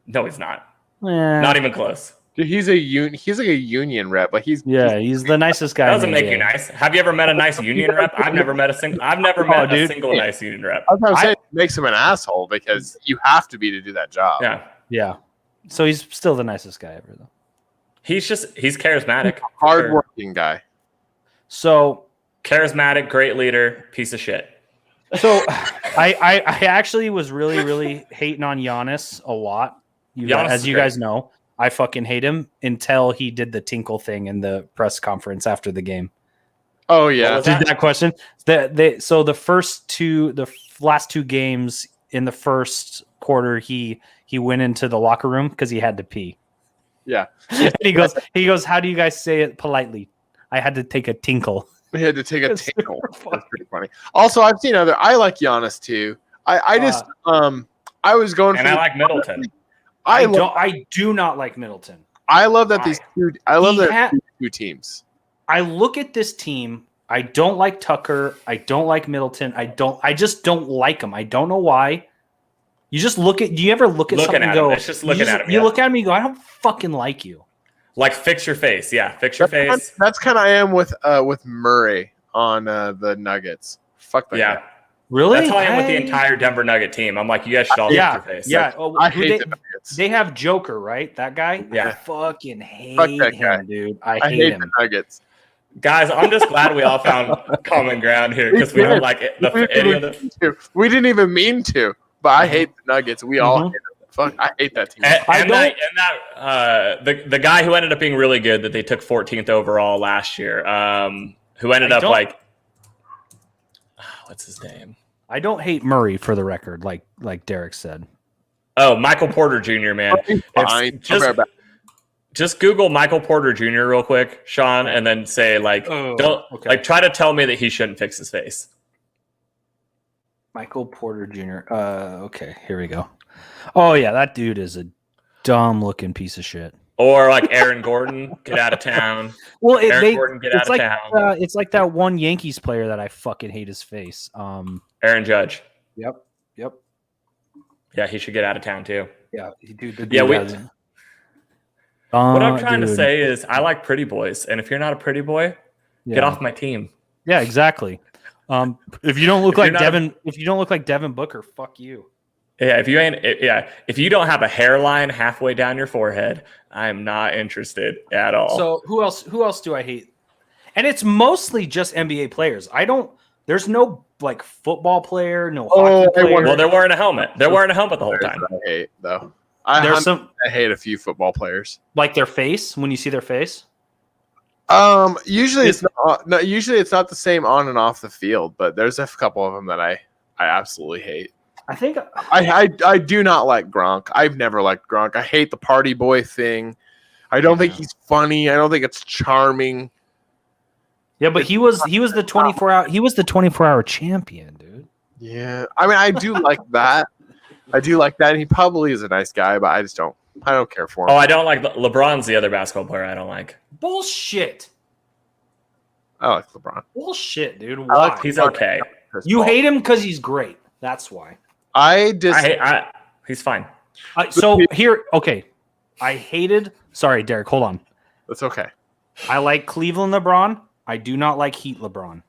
No, he's not. Not even close. Dude, he's like a union rep. Like he's the nicest guy. That doesn't make you nice. Have you ever met a nice union rep? I've never met a single nice union rep. That's what I'm saying. It makes him an asshole because you have to be to do that job. Yeah. So he's still the nicest guy ever, though. He's charismatic. Hardworking guy. So charismatic, great leader, piece of shit. So I actually was really, really hating on Giannis a lot. As you guys know, I fucking hate him until he did the tinkle thing in the press conference after the game. Oh yeah. That question. So the last 2 games in the first quarter, he went into the locker room because he had to pee. Yeah. And he goes, how do you guys say it politely? I had to take a tinkle. We had to take a tinkle. That's pretty funny. Also, I've seen I like Giannis too. I was going and I like Middleton. I do not like Middleton. I love that these two. I love He that two teams. I look at this team. I don't like Tucker. I don't like Middleton. I just don't like them. I don't know why. You just look at. Do you ever look at something and go? It's just looking at him. You look at me and go, I don't fucking like you. Like fix your face. Yeah, fix your face. That's kind of I am with Murray on the Nuggets. Fuck that. Yeah. Guy. Really? That's how I am with the entire Denver Nugget team. I'm like, you guys should all fix your face. Yeah. I hate the Nuggets. They have Joker, right? That guy? Yeah. I fucking hate that guy. him, dude. I hate hate him. the Nuggets. Guys, I'm just glad we all found common ground here because we don't like it. We didn't even mean to, but I hate the Nuggets. We all hate them. Fuck, I hate that team. The guy who ended up being really good that they took 14th overall last year, who ended up like, what's his name? I don't hate Murray for the record, like Derek said. Oh, Michael Porter Jr., man. Fine. Just Google Michael Porter Jr. real quick, Sean, and then say try to tell me that he shouldn't fix his face. Michael Porter Jr. Okay, here we go. Oh yeah, that dude is a dumb looking piece of shit. Or like Aaron Gordon, get out of town. Well, Gordon, get out of town. It's like that one Yankees player that I fucking hate his face. Aaron Judge. Yep. Yeah, he should get out of town too. Yeah, dude. What I'm trying to say is, I like pretty boys, and if you're not a pretty boy, get off my team. Yeah, exactly. If you don't look like Devin Booker, fuck you. Yeah, if you don't have a hairline halfway down your forehead, I am not interested at all. So who else do I hate? And it's mostly just NBA players. There's no like football player, no hockey player. Well, they're wearing a helmet. They're wearing a helmet the whole time. I hate though. I hate a few football players. Like their face, when you see their face? Usually it's not the same on and off the field, but there's a couple of them that I absolutely hate. I think I do not like Gronk. I've never liked Gronk. I hate the party boy thing. I don't think he's funny. I don't think it's charming. Yeah, but he was the 24-hour champion, dude. Yeah. I mean, I do like that. I do like that. And he probably is a nice guy, but I don't care for him. Oh, I don't like LeBron's the other basketball player I don't like. Bullshit. I like LeBron. Bullshit, dude. Why? He's okay. You hate him because he's great. That's why. He's fine. Sorry, Derek, hold on. That's okay. I like Cleveland LeBron. I do not like Heat LeBron.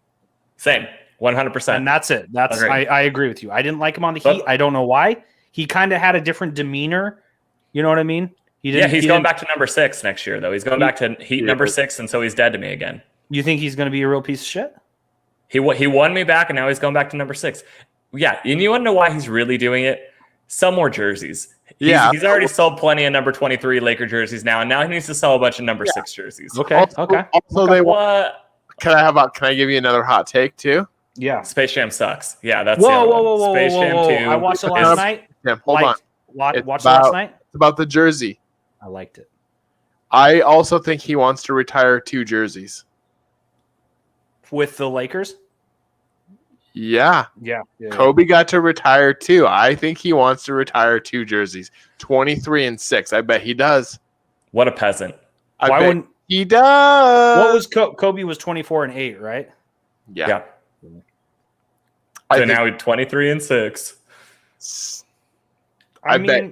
Same. 100%. And that's it. I agree with you. I didn't like him on the Heat. I don't know why. He kind of had a different demeanor. You know what I mean? He's going back to number 6 next year, though. He's going back to Heat number 6, and so he's dead to me again. You think he's going to be a real piece of shit? He won me back, and now he's going back to number 6. Yeah, and you want to know why he's really doing it? Sell more jerseys. He's already sold plenty of number 23 Laker jerseys now, and now he needs to sell a bunch of number 6 jerseys. Okay. Also, Can I give you another hot take too? Yeah. Space Jam sucks. Yeah, that's whoa. Space Jam 2. I watched it last night. Yeah, hold on. Watched it last night. It's about the jersey. I liked it. I also think he wants to retire 2 jerseys. With the Lakers? Yeah. Kobe got to retire 2. I think he wants to retire 2 jerseys. 23 and 6. I bet he does. What a peasant. Why wouldn't he does? What was Kobe was 24 and 8, right? Yeah. So now he's 23 and 6. I bet.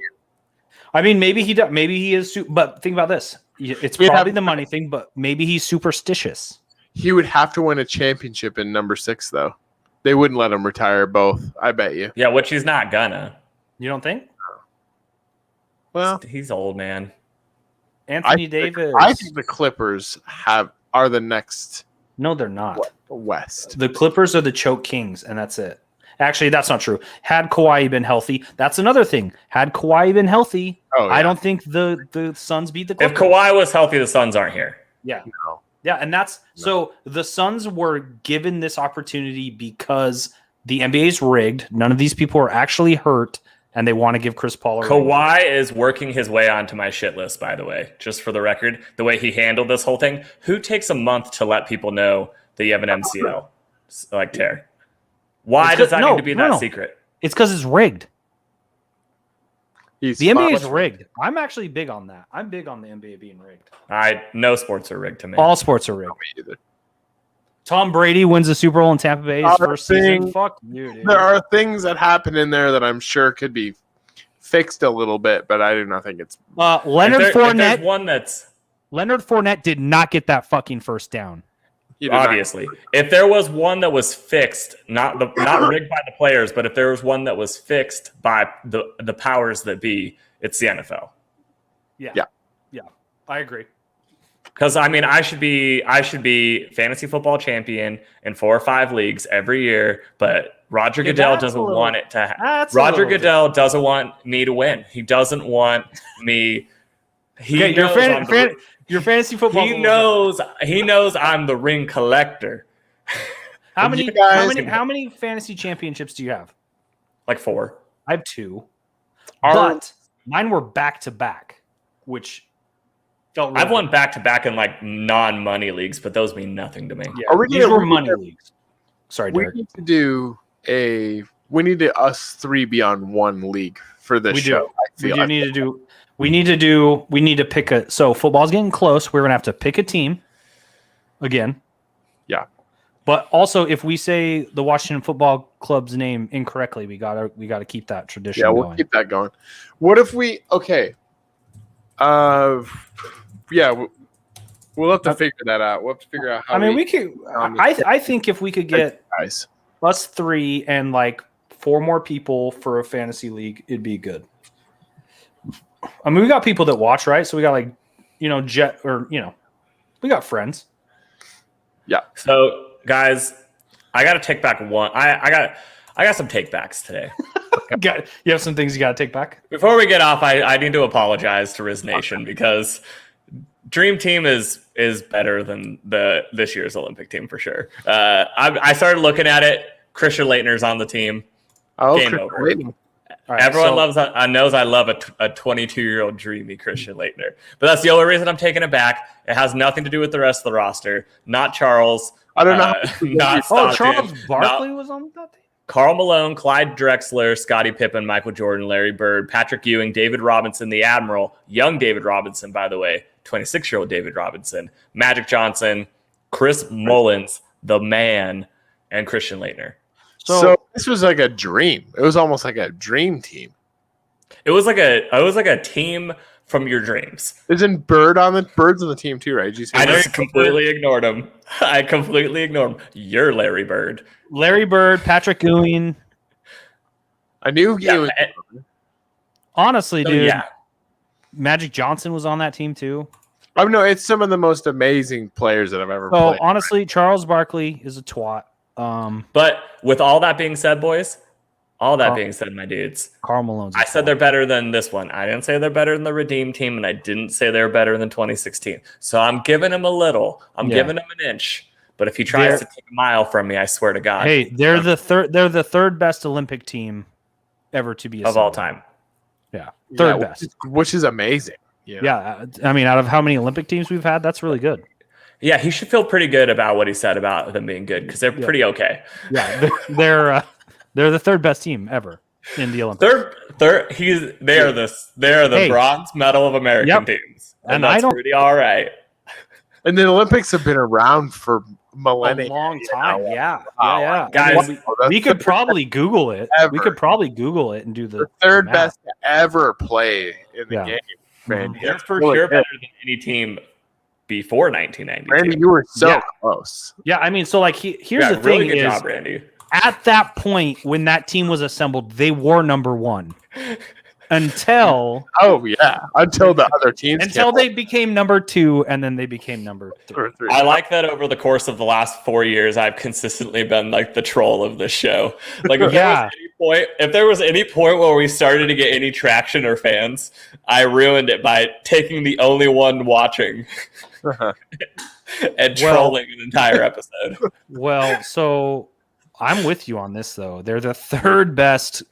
I mean, maybe he does. Maybe he is. But think about this. It's probably the money thing, but maybe he's superstitious. He would have to win a championship in number 6, though. They wouldn't let him retire both. I bet you. Yeah, which he's not gonna. You don't think? Well, he's old, man. Anthony Davis. I think the Clippers are the next. No, they're not. West. The Clippers are the choke kings, and that's it. Actually, that's not true. Had Kawhi been healthy, that's another thing. Had Kawhi been healthy, I don't think the Suns beat the Clippers. If Kawhi was healthy, the Suns aren't here. Yeah. No. Yeah, and so the Suns were given this opportunity because the NBA is rigged. None of these people are actually hurt, and they want to give Chris Paul a Kawhi is working his way onto my shit list, by the way, just for the record. The way he handled this whole thing. Who takes a month to let people know that you have an MCL tear? Why does that need to be that secret? It's because it's rigged. He's The NBA is fun. rigged. I'm actually big on that. I'm big on the NBA being rigged. No sports are rigged to me. All sports are rigged. Me either. Tom Brady wins the Super Bowl in Tampa Bay his first season. Thing- Fuck you, dude. There are things that happen in there that I'm sure could be fixed a little bit, but I do not think it's. Leonard If there's Fournette. one that's Leonard Fournette did not get that fucking first down. He did not- obviously, if there was one that was fixed, not rigged by the players, but if there was one that was fixed by the powers that be, it's the NFL. Yeah, I agree. Because I mean, I should be fantasy football champion in 4 or 5 leagues every year, but Roger Goodell that's doesn't a little- want it to. That's a Roger little Goodell doesn't want me to win. He doesn't want me. He Okay, knows I'm the- your fantasy football. he knows I'm the ring collector. How You many? guys- How many fantasy championships do you have? Like 4. I have 2, Our- but mine were back to back, which felt. I've really won back to back in like non-money leagues, but those mean nothing to me. Yeah, Are we these gonna- were money leagues. Sorry, We Derek. need to do we need to us 3 be on one league for this We do. show. We need to pick a. So football's getting close. We're gonna have to pick a team again. Yeah. But also, if we say the Washington Football Club's name incorrectly, we gotta keep that tradition Yeah, we'll going. keep that going. What if we? Okay. Yeah, we'll have to figure that out. We'll have to figure out how. I mean, we could. I think if we could get guys. us 3 and like 4 more people for a fantasy league, it'd be good. I mean, we got people that watch, right? So we got like, Jet or we got friends. So, guys, I got to take back one. I got some take backs today. You have some things you got to take back. Before we get off, I need to apologize to Riz Nation because Dream Team is better than this year's Olympic team for sure. I started looking at it. Christian Leitner's on the team. Oh, Game Chris over. Waiting. All right, Everyone so- knows I love a 22-year-old dreamy Christian Leitner. But that's the only reason I'm taking it back. It has nothing to do with the rest of the roster. Not Charles. I don't know. Not Oh, Stockton, Charles not Barkley was on that team. Karl Malone, Clyde Drexler, Scottie Pippen, Michael Jordan, Larry Bird, Patrick Ewing, David Robinson, the Admiral, young David Robinson, by the way, 26-year-old David Robinson, Magic Johnson, Chris Mullins, the man, and Christian Leitner. So this was like a dream. It was almost like a dream team. It was like a team from your dreams. Isn't Bird's on the team too, right? Did you say I that? just completely ignored him. I completely ignored him. You're Larry Bird. Larry Bird, Patrick Ewing. I knew he Yeah, was. Honestly, so dude, yeah. Magic Johnson was on that team too. I know it's some of the most amazing players that I've ever So played. honestly, Charles Barkley is a twat. But with all that being said, boys, all that Oh. being said, my dudes, Karl Malone's. I said they're better than this one. I didn't say they're better than the Redeem team, and I didn't say they're better than 2016. So I'm giving him a little. I'm Yeah. giving him an inch. But if he tries to take a mile from me, I swear to God, Hey, they're the third. They're the third best Olympic team ever to be of all assembled. time. Yeah, third Yeah, best. which is amazing. Yeah, I mean, out of how many Olympic teams we've had, that's really good. Yeah, he should feel pretty good about what he said about them being good because they're pretty okay. Yeah, they're the third best team ever in the Olympics. They are the Hey. bronze medal of American Yep. teams, And and I that's don't- pretty all right. And the Olympics have been around for A millennia. long time. Yeah, Wow. yeah. Guys, We could probably Google it. Ever. We could probably Google it and do the the third math. best to ever play in the Yeah. game. Man, They're for really sure good. better than any team before 1992. Randy, you were so Yeah. close. Yeah, I mean, so like here's Yeah, the really thing good is job, Randy. at that point when that team was assembled, they were number one until Oh yeah, until the other teams they became number two, and then they became number three. three. I like that over the course of the last 4 years, I've consistently been like the troll of this show. Like, if there was any point where we started to get any traction or fans, I ruined it by taking the only one watching and trolling an entire episode. Well, so I'm with you on this though. They're the third best.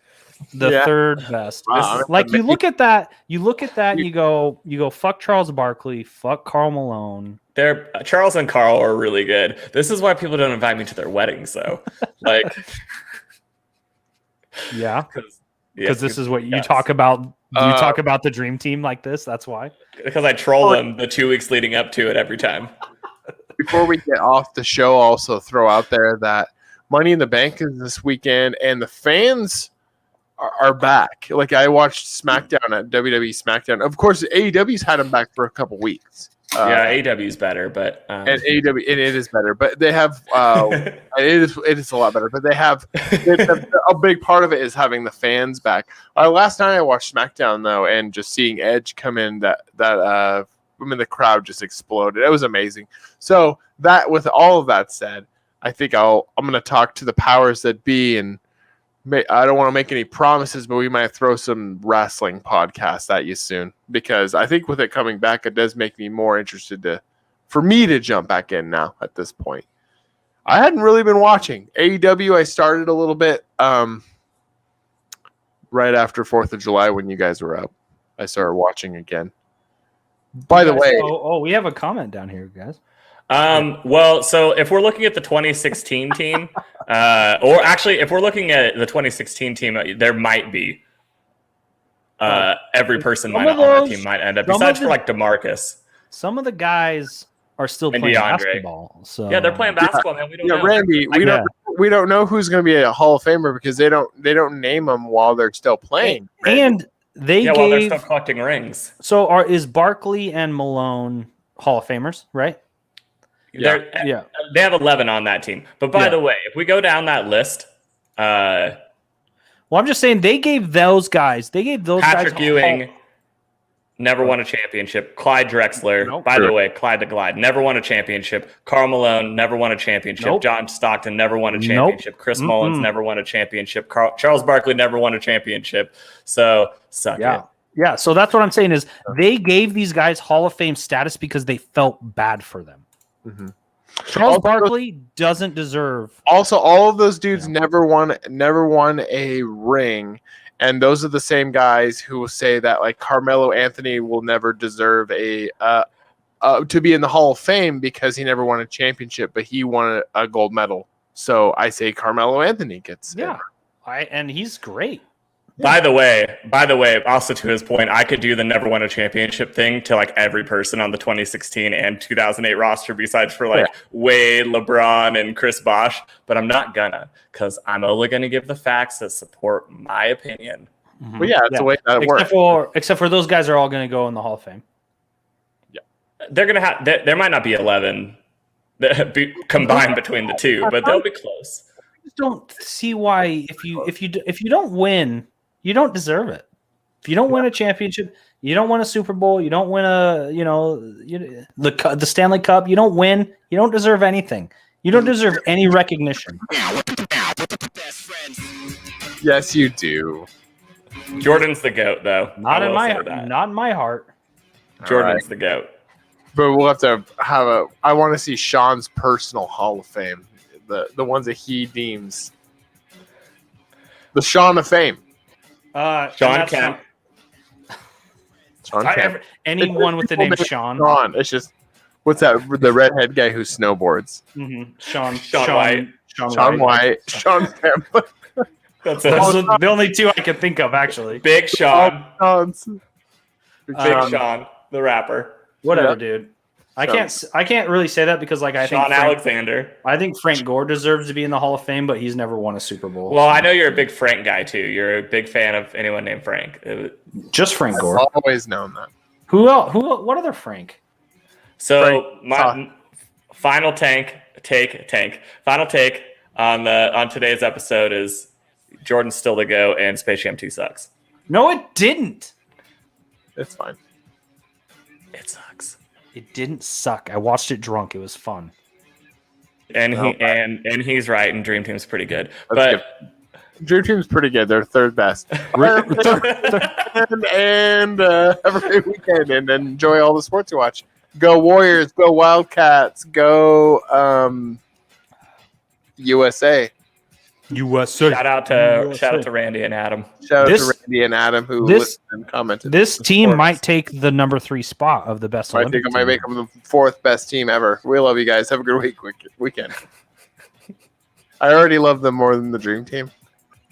Yeah. Third best. Wow, This is- like that's you look at that, and you go, fuck Charles Barkley, fuck Karl Malone. Charles and Carl are really good. This is why people don't invite me to their weddings, though. Like, Yeah. Because this is what you yes. talk about. You talk about the dream team like this. That's why. Because I troll them the 2 weeks leading up to it every time. Before we get off the show, I'll also throw out there that Money in the Bank is this weekend, and the fans are back. Like, I watched SmackDown at WWE SmackDown. Of course, AEW's had them back for a couple weeks. AEW is better, but and AEW it is better, but they have it is a lot better. But they have a big part of it is having the fans back. Last night I watched SmackDown though, and just seeing Edge come in, the crowd just exploded. It was amazing. So that, with all of that said, I think I'm going to talk to the powers that be, and I don't want to make any promises, but we might throw some wrestling podcasts at you soon, because I think with it coming back, it does make me more interested for me to jump back in now at this point. I hadn't really been watching AEW. I started a little bit right after 4th of July when you guys were up. I started watching again. By the way, we have a comment down here, guys. Well, so if we're looking at the 2016 team, or actually if we're looking at the 2016 team, there might be every person on that team might end up, besides for like DeMarcus. Some of the guys are still playing basketball. So yeah, they're playing basketball, man. We don't know. Randy, we don't know who's going to be a Hall of Famer because they don't name them while they're still playing. And they while they're still collecting rings. So is Barkley and Malone Hall of Famers, right? Yeah, they have 11 on that team. But by the way, if we go down that list, well, I'm just saying they gave those guys. Patrick Ewing never won a championship. Clyde Drexler, by the way, Clyde the Glide, never won a championship. Karl Malone never won a championship. John Stockton never won a championship. Chris Mullins never won a championship. Charles Barkley never won a championship. So suck it. Yeah, so that's what I'm saying is they gave these guys Hall of Fame status because they felt bad for them. Mm-hmm. Charles Barkley doesn't deserve. Also, all of those dudes never won a ring, and those are the same guys who will say that like Carmelo Anthony will never deserve to be in the Hall of Fame because he never won a championship, but he won a gold medal. So I say Carmelo Anthony gets and he's great. By the way, also to his point, I could do the never won a championship thing to like every person on the 2016 and 2008 roster besides for like Wade, LeBron, and Chris Bosh, but I'm not gonna, because I'm only gonna give the facts that support my opinion. Mm-hmm. Well, that's the way that works. Except for those guys are all gonna go in the Hall of Fame. Yeah, they're gonna have. There might not be 11 combined between the two, but they'll be close. I just don't see why if you don't win. You don't deserve it. If you don't win a championship, you don't win a Super Bowl, you don't win the Stanley Cup, you don't win, you don't deserve anything. You don't deserve any recognition. Yes, you do. Jordan's the GOAT, though. Not in my heart. Jordan's the GOAT. But we'll have to have I want to see Sean's personal Hall of Fame. The ones that he deems the Sean of Fame. Sean Kemp. Anyone with the name Sean. Sean. It's just, what's that? The redhead guy who snowboards. Mm-hmm. Sean White. Sean White. Sean Kemp. That's the only two I can think of, actually. Big Sean. Big Sean, the rapper. Whatever, dude. I can't really say that because I think Alexander. I think Frank Gore deserves to be in the Hall of Fame, but he's never won a Super Bowl. Well, I know you're a big Frank guy too. You're a big fan of anyone named Frank. Just Frank Gore. I've always known that. Who else? What other Frank? So my final take on today's episode is Jordan's still to go and Space Jam 2 sucks. No, it didn't. It's fine. It sucks. It didn't suck. I watched it drunk. It was fun. And he's right. And Dream Team's pretty good. Good. Dream Team's pretty good. They're third best. and have a great weekend and enjoy all the sports you watch. Go Warriors. Go Wildcats. Go USA. Shout out to Randy and Adam. Shout out to Randy and Adam who listened and commented. This team might take the number 3 spot of the best. I think I might make them the 4th best team ever. We love you guys. Have a good weekend. I already love them more than the Dream Team.